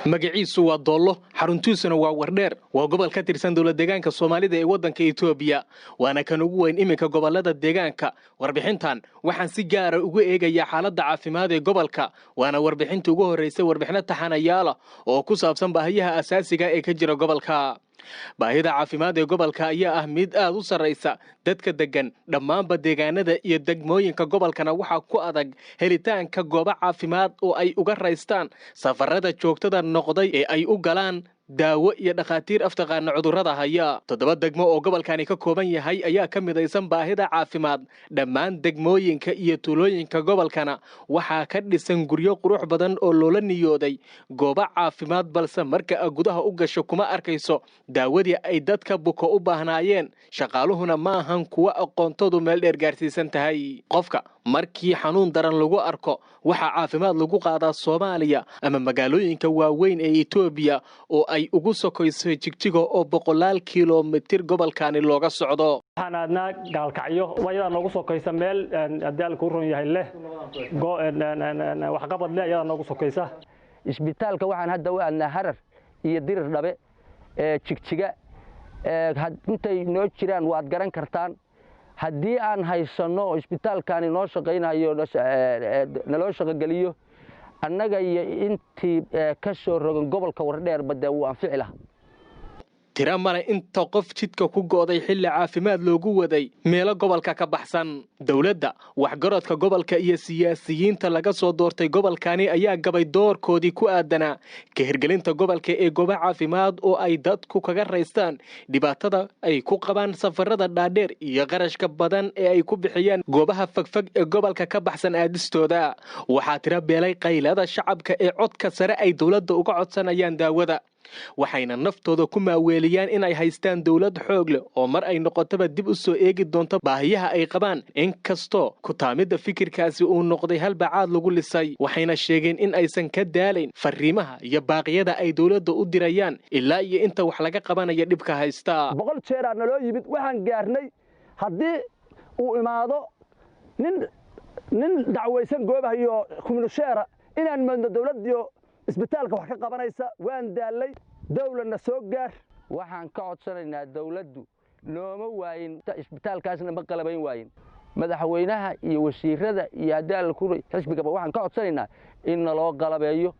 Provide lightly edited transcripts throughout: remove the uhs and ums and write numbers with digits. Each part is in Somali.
magaciisu waa Doollo, xaruntiisuna waa Wardheer, waa gobol ka tirsan dawlad deegaanka Soomaalida ee wadanka Itoobiya, waana kan ugu weyn iminka gobolada deegaanka. Warbixintan waxaan si gaar ah ugu eegayaa xaaladda caafimaad ee gobolka, waana warbixinta ugu horeysay warbixin taxanayaal oo ku saabsan baahiyaha asaasiga ee ka jira gobolka. baahida caafimaad ee gobolka ayaa ah mid aad u sareysa dadka degan dhammaanba deegaanada iyo degmooyinka gobolkana waxaa ku adag helitaanka goobo caafimaad oo ay uga raystaan safarada joogtada noqday ee ay u galaan daawo iyo dhakhaatiir aftaqaana cudurrada haya. 7 degmo oo gobolkani ka kooban yahay ayaa ka midaysan baahida caafimaad. dhammaan degmooyinka iyo tuulooyinka gobolkana waxaa ka dhisan guryo qurux badan oo loola niyooday goobo caafimaad, balse marka gudaha u gasho kuma arkayso daawadii ay dadka buko u baahnaayeen. shaqaaluhuna ma ahan kuwa aqoontoodu meel dheer gaarsiisan tahay. qofka markii xanuun daran lagu arko waxaa caafimaad lagu qaadaa Soomaaliya ama magaalooyinka waaweyn ee Itoobiya oo ay ugu sokayso Jigjiga oo 100 kiiloomitir gobolkani looga socdo. waxaan aadnaa gaalkacyo wayada noogu sokaysa meel adaal ku ron yahay leh wax qabad leh ayada noogu sokaysa. isbitaalka waxaan hadda u aadnaa Harar iyo Dirir Dhabe Jigjiga intay noo jiraan waad garan kartaan. haddii aan haysano isbitaalkani noo shaqeynayo naloo shaqageliyo annaga iyo intii ka soo rogan gobolka Wardheer badda uu anfici lahaa. tira male inta qof jidka ku gooday xilli caafimaad loogu waday meelo gobolka ka baxsan. dawladda waxgaradka gobolka iyo siyaasiyiinta laga soo doortay gobolkani ayaa gabay doorkoodii ku aadanaa ka hirgelinta gobolka ee goobo caafimaad oo ay dadku kaga raystaan dhibaatada ay ku qabaan safarada dhaadheer iyo qarashka badan ee ay ku bixiyaan goobaha fagfag ee gobolka ka baxsan aadistooda. waxaa tira beelay qaylada shacabka ee codka sare ay dawladda uga codsanayaan daawada, waxayna naftooda ku maaweeliyaan inay haystaan dawlad xoog leh oo mar ay noqotaba dib u soo eegi doonto baahiyaha ay qabaan. inkastoo ku taamida fikirkaasi uu noqday halbacaad lagu lisay, waxayna sheegeen in aysan ka daalayn fariimaha iyo baaqyada ay dawladda u dirayaan ilaa iyo inta wax laga qabanayo dhibka haysta. 100 jeer aan naloo yimid waxaan gaarnay haddii uu imaado nin dacwaysan goobaha iyo kumnusheera inaan madno dawladdiyo isbitaalka wax ka qabanaysa. waan daalay dawladna soo gaar. waxaan ka codsanaynaa dawladdu nooma waayin isbitaalkaasna ma qalabayn waayin. madaxweynaha iyo wasiirada iyo adaal ku xisbiga waxaan ka codsanaynaa in naloo qalabeeyo,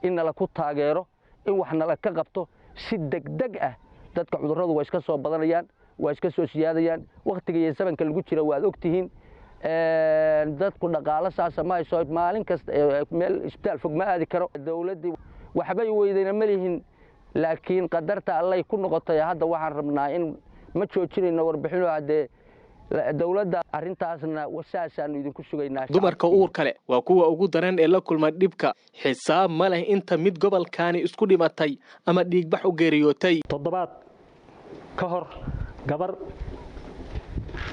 in nala ku taageero, in wax nala ka qabto si degdeg ah. dadka cudurradu way iska soo badanayaan, way iska soo siyaadayaan. waqtiga iyo sabanka lagu jira waad ogtihiin. dadku dhaqaale saasa ma hayso, maalin kasta meel isbitaal fog ma aadi karo. dawladdu waxbay weydayna ma lihin, laakiin qadarta allay ku noqotay. hadda waxaan rabnaa in ma joojinayno warbixino hadee dawladda arrintaasna wasaasaanu idinku sugaynaa. dumarka uur kale waa kuwa ugu daran ee la kulma dhibka. xisaab ma leh inta mid gobolkani isku dhimatay ama dhiigbax u geeriyootay. 7 ka hor gabar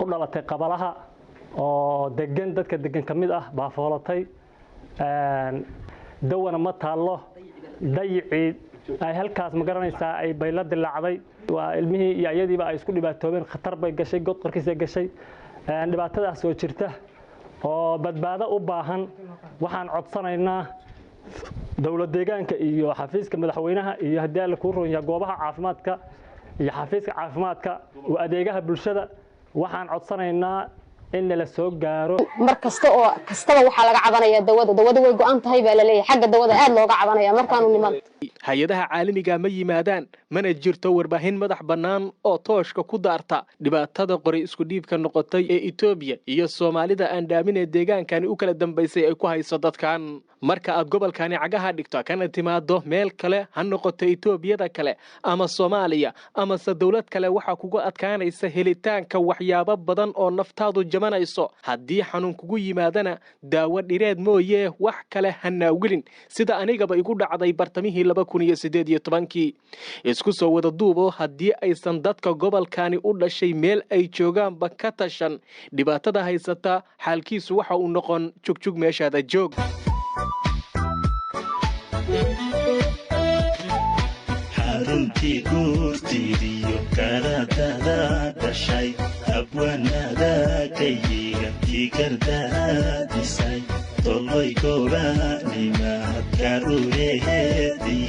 u dhalatay qabalaha oo degan dadka degan kamid ah baa foolatay. dawana ma taalo dayci ay halkaas ma garanaysaa ay bayla dilaacday. waa ilmihii iyo iyadiiba ay isku dhibaatoobeen, khatar bay gashay, god qarkiisa gashay. dhibaatadaas oo jirta oo badbaado u baahan. waxaan codsanaynaa dawlad deegaanka iyo xafiiska madaxweynaha iyo haddii la ku roon yahay goobaha caafimaadka iyo xafiiska caafimaadka oo adeegaha bulshada. waxaan codsanaynaa in la soo gaaro. mar kastaba waxa laga cabanaya dawada way go'an tahay baa la leeyahay. xagga dawada aad looga cabanaya markaanu nimaad. hay'adaha caalamiga ma yimaadaan, mana jirto warbaahin madax bannaan oo tooshka ku daarta dhibaatada qori isku dhiibka noqotay ee Itoobiya iyo Soomaalida aan dhaamin ee deegaankani u kala dambeysay ay ku hayso dadkan. marka aad gobolkani cagaha dhigto kana timaado meel kale ha noqoto Itoobiyada kale ama Soomaaliya ama dawlad kale, waxa kugu adkaanaysa helitaanka waxyaabo badan oo naftaadu jamanayso. haddii xanuun kugu yimaadana daawo dhireed mooyee wax kale hana wilin, sida anigaba igu dhacday bartamihii 2018. isku soo wada duubo haddii aysan dadka gobolkani u dhashay meel ay joogaanba ka tashan dhibaatada haysata, xaalkiisu waxa uu noqon jugjug meeshaada joog. xaruntii guurtiidiyo karadada dhashay abwaanada kayiga tigardaadisay tolloy gobaanimaad karureedii